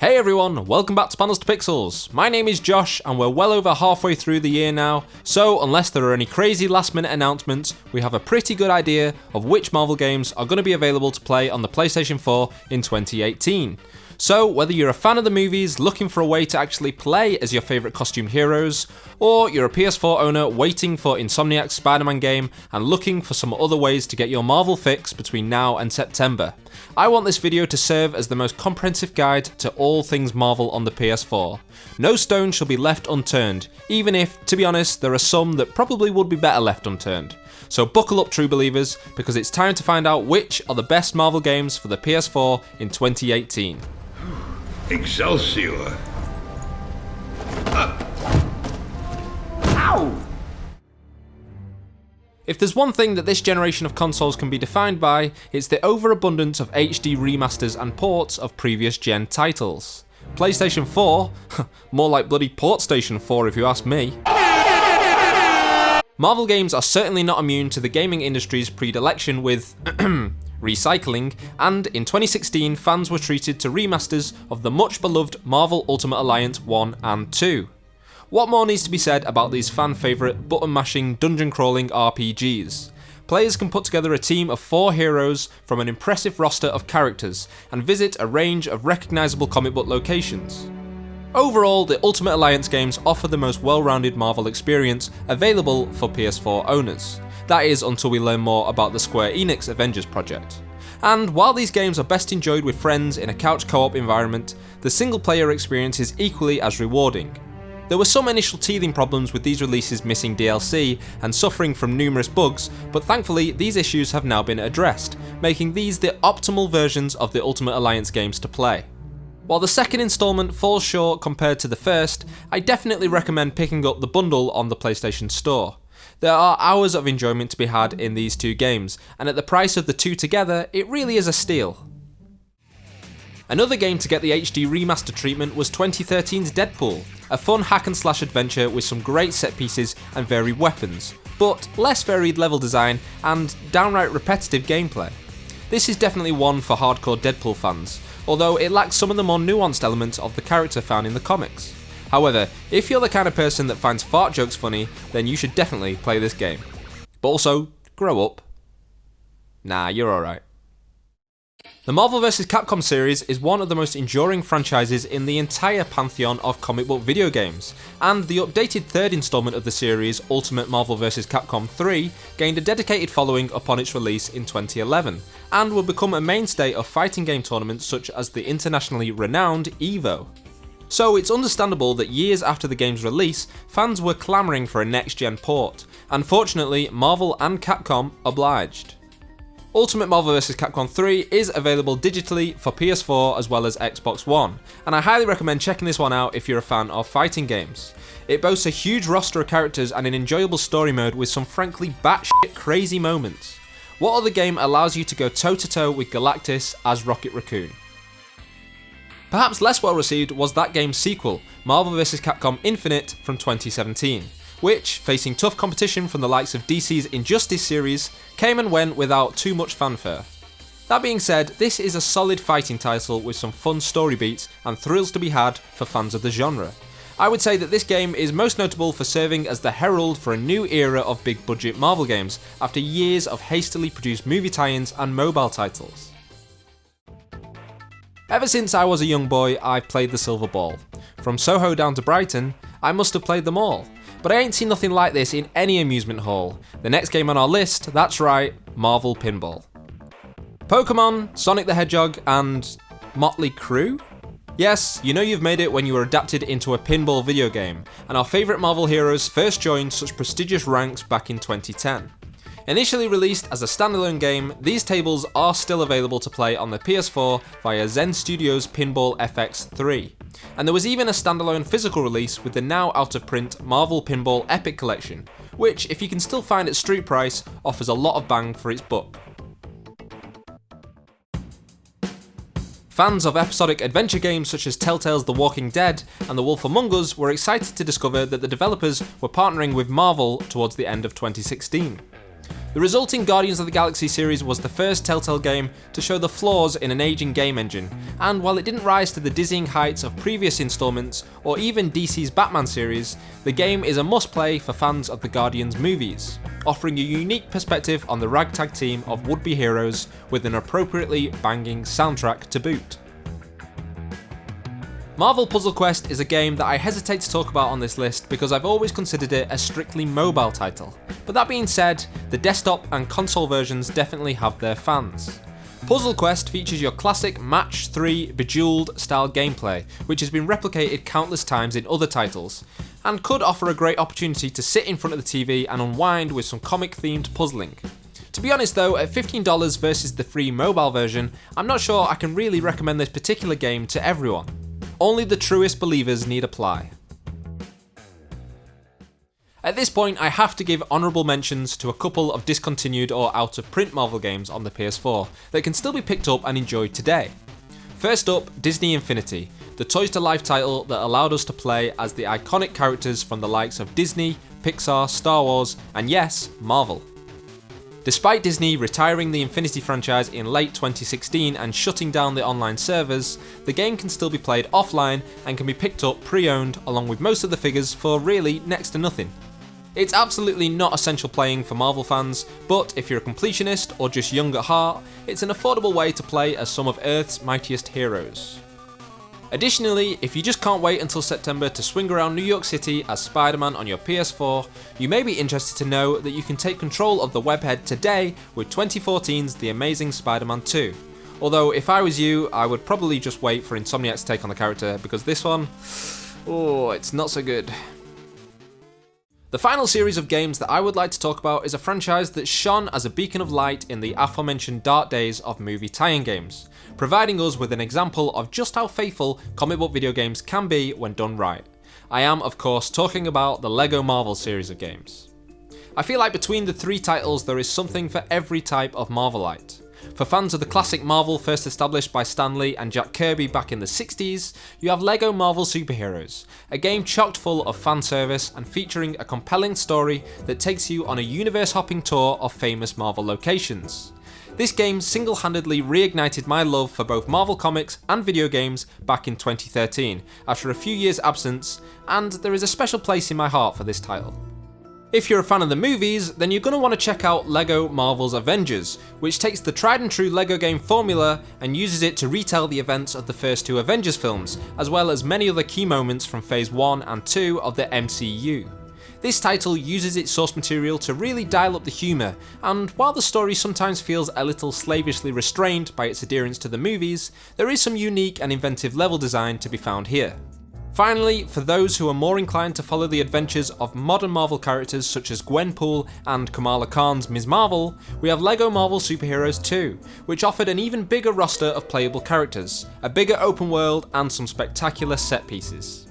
Hey everyone, welcome back to Panels to Pixels. My name is Josh and we're well over halfway through the year now, so unless there are any crazy last minute announcements, we have a pretty good idea of which Marvel games are going to be available to play on the PlayStation 4 in 2018. So whether you're a fan of the movies looking for a way to actually play as your favourite costumed heroes, or you're a PS4 owner waiting for Insomniac's Spider-Man game and looking for some other ways to get your Marvel fix between now and September, I want this video to serve as the most comprehensive guide to all things Marvel on the PS4. No stone shall be left unturned, even if, to be honest, there are some that probably would be better left unturned. So buckle up, true believers, because it's time to find out which are the best Marvel games for the PS4 in 2018. Excelsior! Ow! If there's one thing that this generation of consoles can be defined by, it's the overabundance of HD remasters and ports of previous gen titles. PlayStation 4? More like bloody PortStation 4 if you ask me. Marvel games are certainly not immune to the gaming industry's predilection with recycling, and in 2016 fans were treated to remasters of the much beloved Marvel Ultimate Alliance 1 and 2. What more needs to be said about these fan favourite button mashing dungeon crawling RPGs? Players can put together a team of 4 heroes from an impressive roster of characters and visit a range of recognisable comic book locations. Overall, the Ultimate Alliance games offer the most well-rounded Marvel experience available for PS4 owners. That is until we learn more about the Square Enix Avengers project. And while these games are best enjoyed with friends in a couch co-op environment, the single-player experience is equally as rewarding. There were some initial teething problems with these releases missing DLC and suffering from numerous bugs, but thankfully these issues have now been addressed, making these the optimal versions of the Ultimate Alliance games to play. While the second installment falls short compared to the first, I definitely recommend picking up the bundle on the PlayStation Store. There are hours of enjoyment to be had in these two games, and at the price of the two together, it really is a steal. Another game to get the HD remaster treatment was 2013's Deadpool, a fun hack and slash adventure with some great set pieces and varied weapons, but less varied level design and downright repetitive gameplay. This is definitely one for hardcore Deadpool fans, although it lacks some of the more nuanced elements of the character found in the comics. However, if you're the kind of person that finds fart jokes funny, then you should definitely play this game. But also, grow up. Nah, you're alright. The Marvel vs. Capcom series is one of the most enduring franchises in the entire pantheon of comic book video games, and the updated third installment of the series, Ultimate Marvel vs. Capcom 3, gained a dedicated following upon its release in 2011, and will become a mainstay of fighting game tournaments such as the internationally renowned EVO. So it's understandable that years after the game's release, fans were clamouring for a next-gen port, and fortunately Marvel and Capcom obliged. Ultimate Marvel vs. Capcom 3 is available digitally for PS4 as well as Xbox One, and I highly recommend checking this one out if you're a fan of fighting games. It boasts a huge roster of characters and an enjoyable story mode with some frankly batshit crazy moments. What other game allows you to go toe-to-toe with Galactus as Rocket Raccoon? Perhaps less well received was that game's sequel, Marvel vs. Capcom Infinite from 2017. Which, facing tough competition from the likes of DC's Injustice series, came and went without too much fanfare. That being said, this is a solid fighting title with some fun story beats and thrills to be had for fans of the genre. I would say that this game is most notable for serving as the herald for a new era of big budget Marvel games after years of hastily produced movie tie-ins and mobile titles. Ever since I was a young boy, I've played the Silver Ball. From Soho down to Brighton, I must have played them all. But I ain't seen nothing like this in any amusement hall. The next game on our list, that's right, Marvel Pinball. Pokemon, Sonic the Hedgehog, and Motley Crue? Yes, you know you've made it when you were adapted into a pinball video game, and our favourite Marvel heroes first joined such prestigious ranks back in 2010. Initially released as a standalone game, these tables are still available to play on the PS4 via Zen Studios Pinball FX3. And there was even a standalone physical release with the now out of print Marvel Pinball Epic Collection, which, if you can still find at street price, offers a lot of bang for its buck. Fans of episodic adventure games such as Telltale's The Walking Dead and The Wolf Among Us were excited to discover that the developers were partnering with Marvel towards the end of 2016. The resulting Guardians of the Galaxy series was the first Telltale game to show the flaws in an aging game engine, and while it didn't rise to the dizzying heights of previous installments or even DC's Batman series, the game is a must-play for fans of the Guardians movies, offering a unique perspective on the ragtag team of would-be heroes with an appropriately banging soundtrack to boot. Marvel Puzzle Quest is a game that I hesitate to talk about on this list because I've always considered it a strictly mobile title, but that being said, the desktop and console versions definitely have their fans. Puzzle Quest features your classic Match 3 Bejeweled style gameplay, which has been replicated countless times in other titles, and could offer a great opportunity to sit in front of the TV and unwind with some comic themed puzzling. To be honest though, at $15 versus the free mobile version, I'm not sure I can really recommend this particular game to everyone. Only the truest believers need apply. At this point, I have to give honourable mentions to a couple of discontinued or out of print Marvel games on the PS4 that can still be picked up and enjoyed today. First up, Disney Infinity, the Toys to Life title that allowed us to play as the iconic characters from the likes of Disney, Pixar, Star Wars, and yes, Marvel. Despite Disney retiring the Infinity franchise in late 2016 and shutting down the online servers, the game can still be played offline and can be picked up pre-owned along with most of the figures for really next to nothing. It's absolutely not essential playing for Marvel fans, but if you're a completionist or just young at heart, it's an affordable way to play as some of Earth's mightiest heroes. Additionally, if you just can't wait until September to swing around New York City as Spider-Man on your PS4, you may be interested to know that you can take control of the webhead today with 2014's The Amazing Spider-Man 2. Although if I was you, I would probably just wait for Insomniac's take on the character because this one, it's not so good. The final series of games that I would like to talk about is a franchise that shone as a beacon of light in the aforementioned dark days of movie tie-in games, providing us with an example of just how faithful comic book video games can be when done right. I am, of course, talking about the LEGO Marvel series of games. I feel like between the three titles there is something for every type of Marvelite. For fans of the classic Marvel first established by Stan Lee and Jack Kirby back in the 60s, you have LEGO Marvel Superheroes, a game chock full of fan service and featuring a compelling story that takes you on a universe-hopping tour of famous Marvel locations. This game single-handedly reignited my love for both Marvel comics and video games back in 2013, after a few years' absence, and there is a special place in my heart for this title. If you're a fan of the movies, then you're going to want to check out LEGO Marvel's Avengers, which takes the tried and true LEGO game formula and uses it to retell the events of the first two Avengers films, as well as many other key moments from Phase 1 and 2 of the MCU. This title uses its source material to really dial up the humour, and while the story sometimes feels a little slavishly restrained by its adherence to the movies, there is some unique and inventive level design to be found here. Finally, for those who are more inclined to follow the adventures of modern Marvel characters such as Gwenpool and Kamala Khan's Ms. Marvel, we have LEGO Marvel Superheroes 2, which offered an even bigger roster of playable characters, a bigger open world and some spectacular set pieces.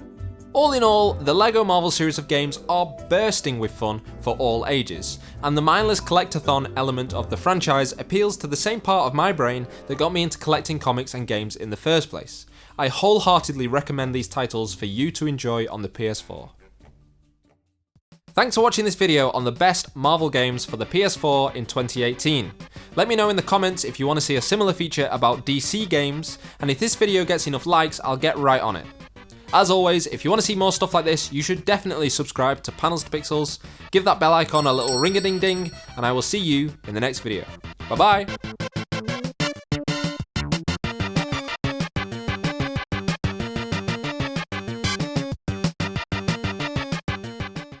All in all, the LEGO Marvel series of games are bursting with fun for all ages, and the mindless collectathon element of the franchise appeals to the same part of my brain that got me into collecting comics and games in the first place. I wholeheartedly recommend these titles for you to enjoy on the PS4. Thanks for watching this video on the best Marvel games for the PS4 in 2018. Let me know in the comments if you want to see a similar feature about DC games, and if this video gets enough likes, I'll get right on it. As always, if you want to see more stuff like this, you should definitely subscribe to Panels to Pixels, give that bell icon a little ring-a-ding-ding, and I will see you in the next video. Bye bye!